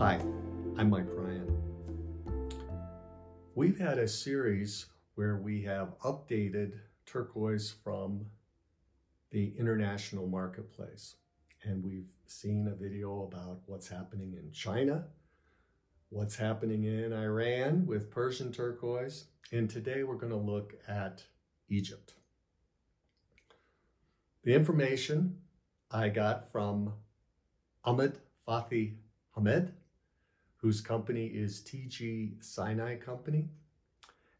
Hi, I'm Mike Ryan. We've had a series where we have updated turquoise from the international marketplace. And we've seen a video about what's happening in China, what's happening in Iran with Persian turquoise. And today we're going to look at Egypt. The information I got from Ahmed Fathi Hamed, whose company is TG Sinai Company,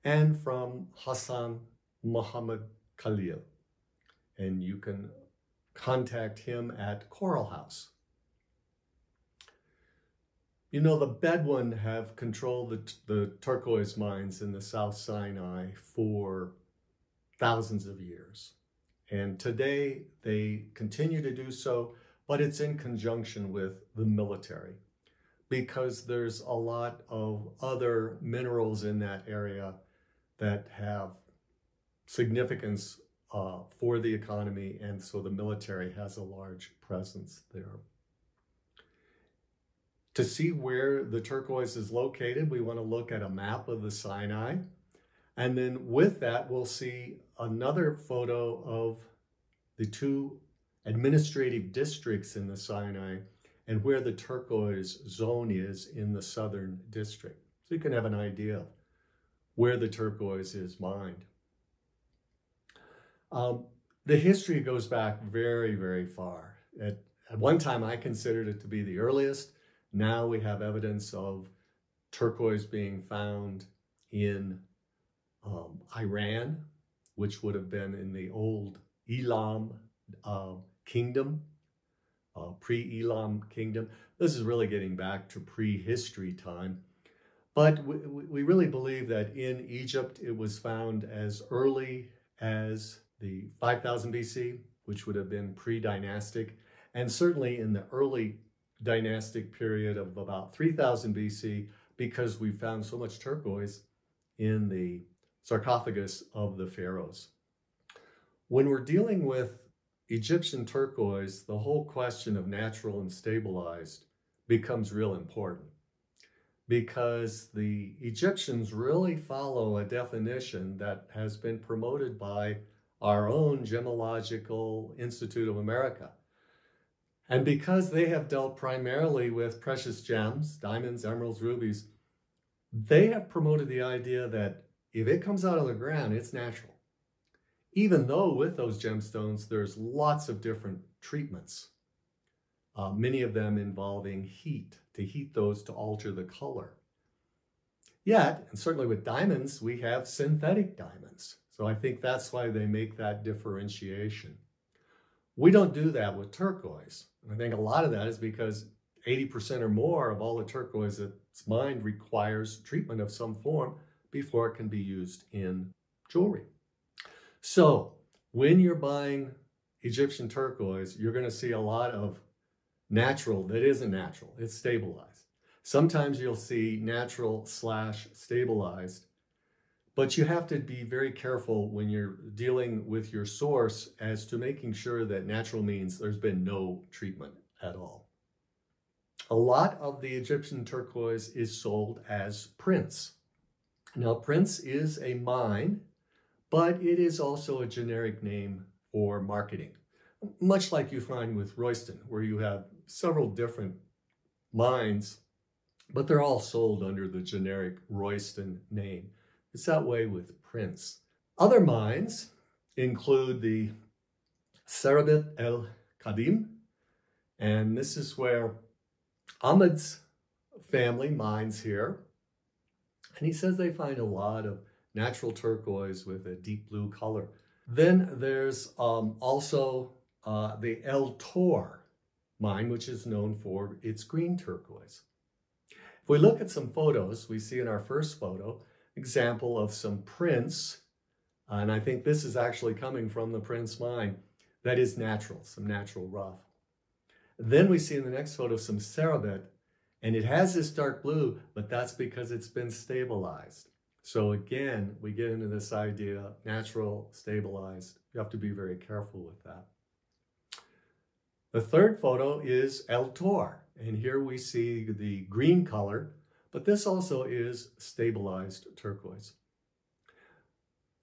and from Hassan Muhammad Khalil. And you can contact him at Coral House. You know, the Bedouin have controlled the turquoise mines in the South Sinai for thousands of years. And today they continue to do so, but it's in conjunction with the military, because there's a lot of other minerals in that area that have significance for the economy, and so the military has a large presence there. To see where the turquoise is located, we want to look at a map of the Sinai, and then with that we'll see another photo of the two administrative districts in the Sinai and where the turquoise zone is in the southern district. So you can have an idea of where the turquoise is mined. The history goes back very, very far. At one time, I considered it to be the earliest. Now we have evidence of turquoise being found in Iran, which would have been in the old Elam kingdom, pre-Elam kingdom. This is really getting back to prehistory time. But we really believe that in Egypt, it was found as early as the 5000 BC, which would have been pre-dynastic, and certainly in the early dynastic period of about 3000 BC, because we found so much turquoise in the sarcophagus of the pharaohs. When we're dealing with Egyptian turquoise, the whole question of natural and stabilized becomes real important, because the Egyptians really follow a definition that has been promoted by our own Gemological Institute of America. And because they have dealt primarily with precious gems, diamonds, emeralds, rubies, they have promoted the idea that if it comes out of the ground, it's natural. Even though with those gemstones, there's lots of different treatments, many of them involving heat, to heat those to alter the color. Yet, and certainly with diamonds, we have synthetic diamonds. So I think that's why they make that differentiation. We don't do that with turquoise. And I think a lot of that is because 80% or more of all the turquoise that's mined requires treatment of some form before it can be used in jewelry. So when you're buying Egyptian turquoise, you're going to see a lot of natural that isn't natural. It's stabilized. Sometimes you'll see natural / stabilized, but you have to be very careful when you're dealing with your source as to making sure that natural means there's been no treatment at all. A lot of the Egyptian turquoise is sold as prints. Now, prints is a mine, but it is also a generic name for marketing, much like you find with Royston, where you have several different mines, but they're all sold under the generic Royston name. It's that way with prints. Other mines include the Serabit el Kadim, and this is where Ahmed's family mines here. And he says they find a lot of natural turquoise with a deep blue color. Then there's also the El Tor mine, which is known for its green turquoise. If we look at some photos, we see in our first photo example of some prints, and I think this is actually coming from the Prince mine, that is natural, some natural rough. Then we see in the next photo some Serabit, and it has this dark blue, but that's because it's been stabilized. So again, we get into this idea, natural, stabilized. You have to be very careful with that. The third photo is El Tor. And here we see the green color, but this also is stabilized turquoise.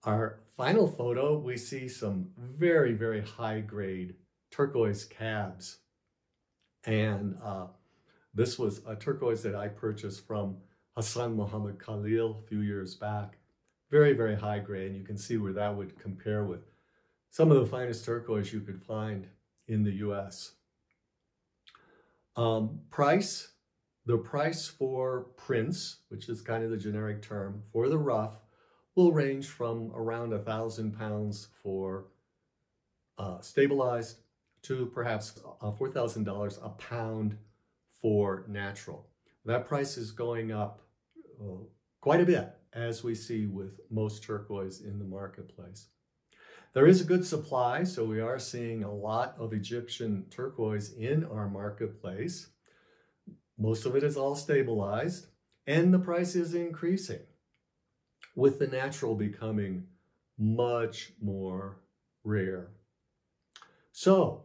Our final photo, we see some very, very high grade turquoise cabs. And this was a turquoise that I purchased from Hassan Muhammad Khalil a few years back. Very, very high grade. And you can see where that would compare with some of the finest turquoise you could find in the US. Price, the price for prints, which is kind of the generic term, for the rough, will range from around £1,000 for stabilized to perhaps $4,000 a pound for natural. That price is going up quite a bit, as we see with most turquoise in the marketplace. There is a good supply, so we are seeing a lot of Egyptian turquoise in our marketplace. Most of it is all stabilized, and the price is increasing, with the natural becoming much more rare. So,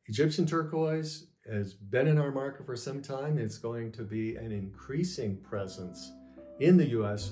Egyptian turquoise has been in our market for some time. It's going to be an increasing presence in the US